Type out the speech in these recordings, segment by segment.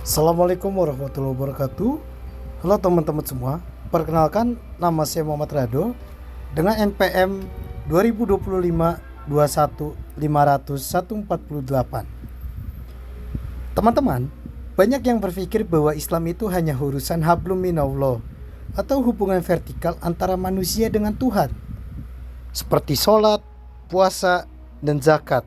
Assalamualaikum warahmatullahi wabarakatuh. Halo teman-teman semua. Perkenalkan, nama saya Muhammad Rado dengan NPM 2025-21-500-148. Teman-teman, banyak yang berpikir bahwa Islam itu hanya urusan hablum minallah atau hubungan vertikal antara manusia dengan Tuhan, seperti sholat, puasa, dan zakat.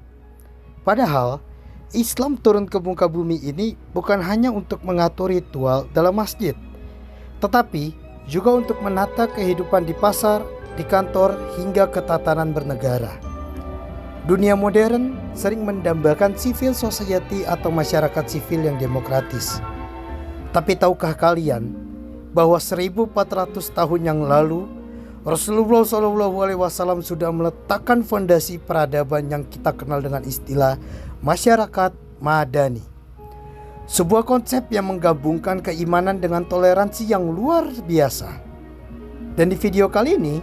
Padahal Islam turun ke muka bumi ini bukan hanya untuk mengatur ritual dalam masjid, tetapi juga untuk menata kehidupan di pasar, di kantor, hingga ketatanan bernegara. Dunia modern sering mendambakan civil society atau masyarakat sivil yang demokratis. Tapi tahukah kalian bahwa 1400 tahun yang lalu Rasulullah SAW sudah meletakkan fondasi peradaban yang kita kenal dengan istilah masyarakat madani. Sebuah konsep yang menggabungkan keimanan dengan toleransi yang luar biasa. Dan di video kali ini,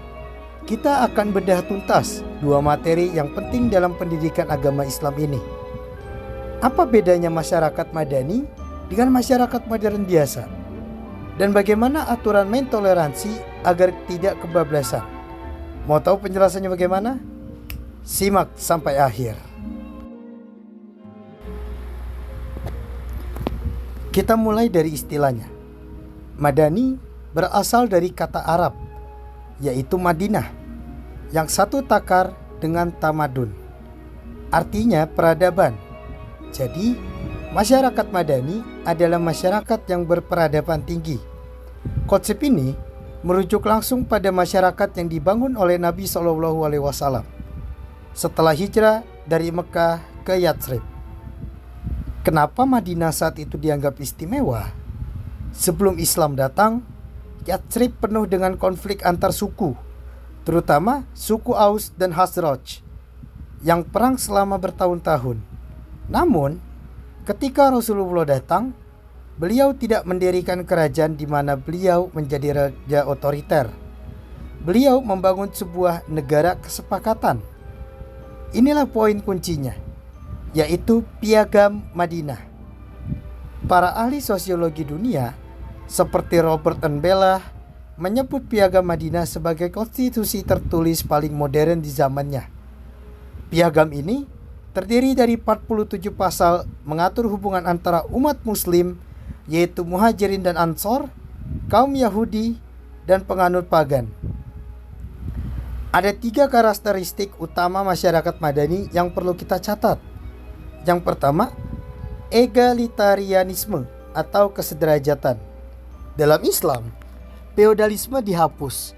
kita akan bedah tuntas dua materi yang penting dalam pendidikan agama Islam ini. Apa bedanya masyarakat madani dengan masyarakat modern biasa? Dan bagaimana aturan main toleransi agar tidak kebablasan? Mau tahu penjelasannya bagaimana? Simak sampai akhir. Kita mulai dari istilahnya. Madani berasal dari kata Arab, yaitu Madinah, yang satu takar dengan tamadun. Artinya peradaban. Jadi, masyarakat Madani adalah masyarakat yang berperadaban tinggi. Konsep ini merujuk langsung pada masyarakat yang dibangun oleh Nabi SAW setelah hijrah dari Mekah ke Yatsrib. Kenapa Madinah saat itu dianggap istimewa? Sebelum Islam datang, Yatsrib penuh dengan konflik antar suku, terutama suku Aus dan Khazraj yang perang selama bertahun-tahun. Namun, ketika Rasulullah datang, beliau tidak mendirikan kerajaan di mana beliau menjadi raja otoriter. Beliau membangun sebuah negara kesepakatan. Inilah poin kuncinya, yaitu Piagam Madinah. Para ahli sosiologi dunia seperti Robert N. Bellah menyebut Piagam Madinah sebagai konstitusi tertulis paling modern di zamannya. Piagam ini terdiri dari 47 pasal mengatur hubungan antara umat muslim, yaitu Muhajirin dan Ansor, kaum Yahudi, dan penganut pagan. Ada 3 karakteristik utama masyarakat Madani yang perlu kita catat. Yang pertama, egalitarianisme atau kesederajatan. Dalam Islam, feodalisme dihapus.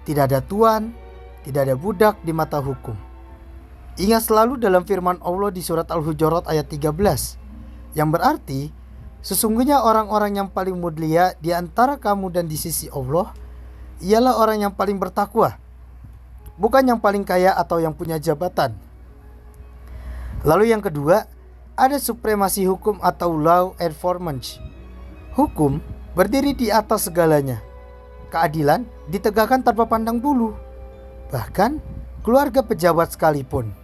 Tidak ada tuan, tidak ada budak di mata hukum. Ingat selalu dalam firman Allah di surat Al-Hujurat ayat 13, yang berarti sesungguhnya orang-orang yang paling mulia di antara kamu dan di sisi Allah ialah orang yang paling bertakwa, bukan yang paling kaya atau yang punya jabatan. Lalu yang kedua, ada supremasi hukum atau law enforcement. Hukum berdiri di atas segalanya. Keadilan ditegakkan tanpa pandang bulu, bahkan keluarga pejabat sekalipun.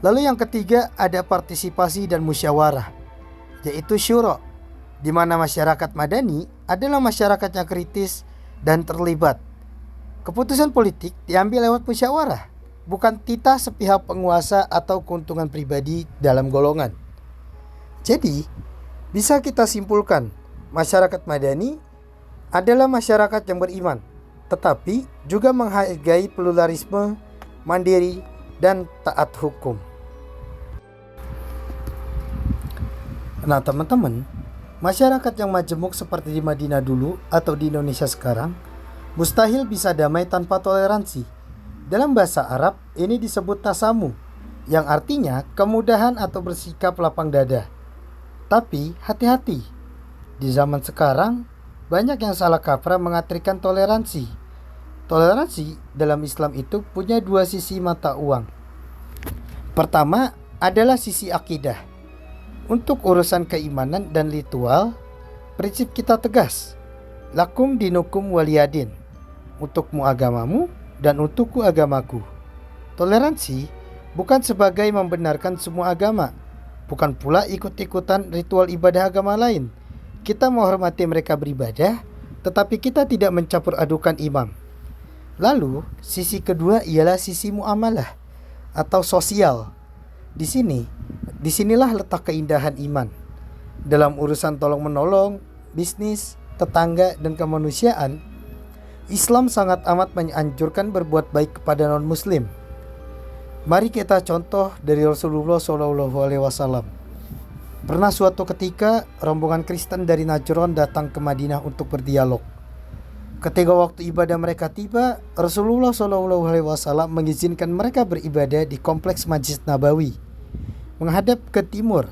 Lalu yang ketiga, ada partisipasi dan musyawarah, yaitu syura, di mana masyarakat madani adalah masyarakat yang kritis dan terlibat. Keputusan politik diambil lewat musyawarah, bukan titah sepihak penguasa atau keuntungan pribadi dalam golongan. Jadi, bisa kita simpulkan, masyarakat madani adalah masyarakat yang beriman, tetapi juga menghargai pluralisme, mandiri, dan taat hukum. Nah teman-teman, masyarakat yang majemuk seperti di Madinah dulu atau di Indonesia sekarang mustahil bisa damai tanpa toleransi. Dalam bahasa Arab ini disebut tasamu, yang artinya kemudahan atau bersikap lapang dada. Tapi hati-hati, di zaman sekarang banyak yang salah kaprah mengartikan toleransi. Toleransi dalam Islam itu punya 2 sisi mata uang. Pertama adalah sisi akidah. Untuk urusan keimanan dan ritual, prinsip kita tegas. Lakum dinukum waliyadin. Untukmu agamamu dan untukku agamaku. Toleransi bukan sebagai membenarkan semua agama, bukan pula ikut-ikutan ritual ibadah agama lain, kita menghormati mereka beribadah, tetapi kita tidak mencampur adukan imam. Lalu, sisi kedua ialah sisi muamalah atau sosial. Disinilah letak keindahan iman. Dalam urusan tolong-menolong, bisnis, tetangga, dan kemanusiaan, Islam sangat amat menganjurkan berbuat baik kepada non-muslim. Mari kita contoh dari Rasulullah SAW. Pernah suatu ketika rombongan Kristen dari Najran datang ke Madinah untuk berdialog. Ketika waktu ibadah mereka tiba, Rasulullah SAW mengizinkan mereka beribadah di kompleks Masjid Nabawi, menghadap ke timur,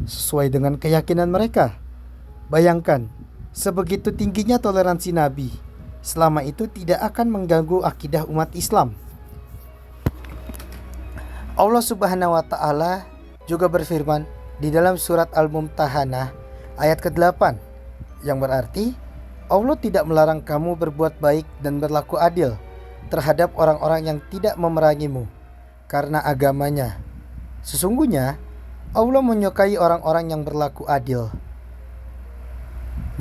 sesuai dengan keyakinan mereka. Bayangkan, sebegitu tingginya toleransi Nabi, selama itu tidak akan mengganggu akidah umat Islam. Allah Subhanahu wa Ta'ala juga berfirman di dalam surat Al-Mumtahanah ayat ke-8, yang berarti Allah tidak melarang kamu berbuat baik dan berlaku adil terhadap orang-orang yang tidak memerangimu karena agamanya. Sesungguhnya Allah menyukai orang-orang yang berlaku adil.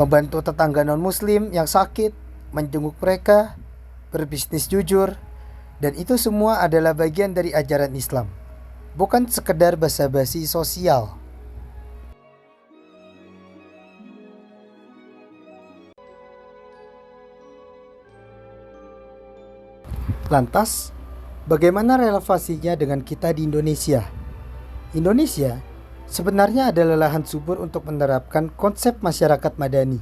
Membantu tetangga non-muslim yang sakit, menjenguk mereka, berbisnis jujur, dan itu semua adalah bagian dari ajaran Islam, bukan sekedar basa-basi sosial. Lantas, bagaimana relevansinya dengan kita di Indonesia? Indonesia sebenarnya adalah lahan subur untuk menerapkan konsep masyarakat madani.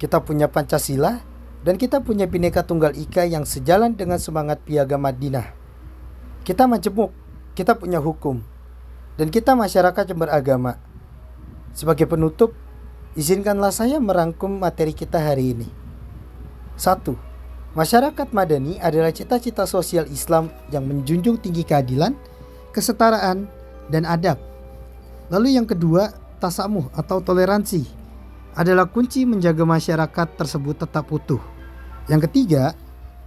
Kita punya Pancasila dan kita punya Bhinneka Tunggal Ika yang sejalan dengan semangat Piagam Madinah. Kita majemuk, kita punya hukum, dan kita masyarakat yang beragama. Sebagai penutup, izinkanlah saya merangkum materi kita hari ini. 1. Masyarakat madani adalah cita-cita sosial Islam yang menjunjung tinggi keadilan, kesetaraan, dan adab. Lalu yang kedua, tasamuh atau toleransi adalah kunci menjaga masyarakat tersebut tetap utuh. Yang ketiga,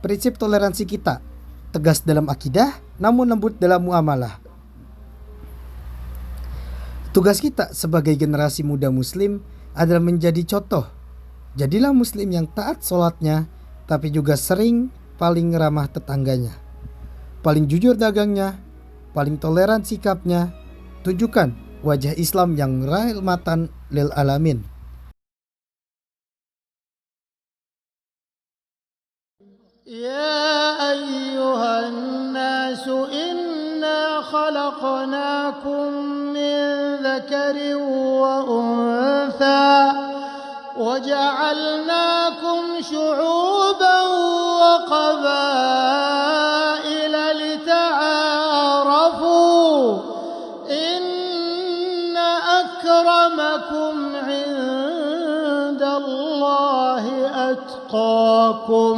prinsip toleransi kita tegas dalam akidah namun lembut dalam muamalah. Tugas kita sebagai generasi muda muslim adalah menjadi contoh. Jadilah muslim yang taat sholatnya, tapi juga sering paling ramah tetangganya, paling jujur dagangnya, paling toleran sikapnya. Tunjukkan wajah Islam yang rahmatan lil alamin. Ya ayyuhan nasu inna khalaqnakum min dzakarin wa untha وجعلناكم شعوبا وقبائل لتعارفوا إن أكرمكم عند الله أتقاكم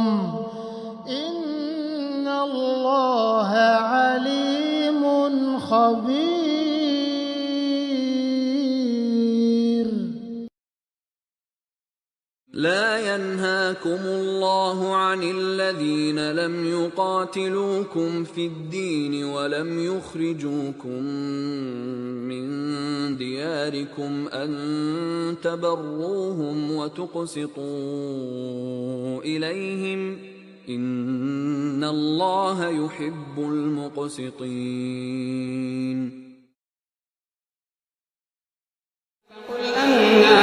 إن الله عليم خبير. لا ينهاكم الله عن الذين لم يقاتلوكم في الدين ولم يخرجوكم من دياركم أن تبروهم وتقسطوا إليهم إن الله يحب المقسطين.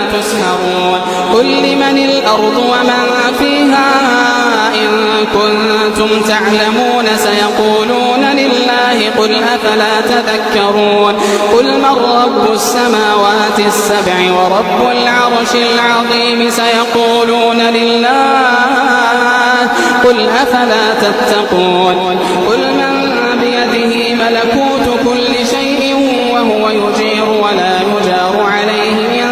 تسهرون قل لمن الأرض ومن فيها إن كنتم تعلمون سيقولون لله قل أفلا تذكرون قل من رب السماوات السبع ورب العرش العظيم سيقولون لله قل أفلا تتقون قل من بيده ملكوت كل شيء وهو يجير ولا يجار عليه إن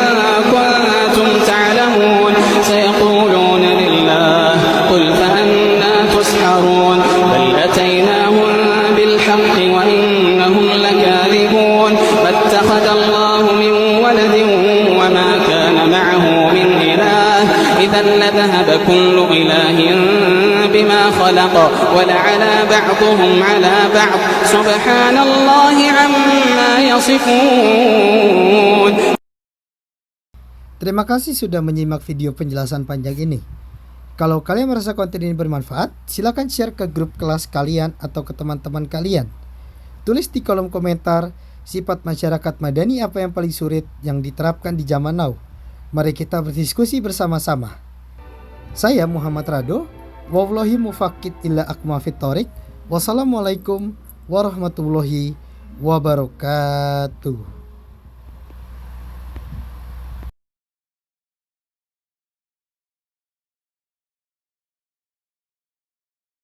كنتم تعلمون سيقولون لله قل فأنا تسحرون بل أتيناهم بالحق وإنهم لكاذبون فاتخذ الله من ولد وما كان معه من إله إذا لذهب كل إله بما خلق ولعلى بعضهم على بعض سبحان الله عما يصفون. Terima kasih sudah menyimak video penjelasan panjang ini. Kalau kalian merasa konten ini bermanfaat, silakan share ke grup kelas kalian atau ke teman-teman kalian. Tulis di kolom komentar sifat masyarakat Madani apa yang paling sulit yang diterapkan di zaman now. Mari kita berdiskusi bersama-sama. Saya Muhammad Rado. Wallahi mufaqqid illa aqma fit thoriq. Wassalamualaikum warahmatullahi wabarakatuh.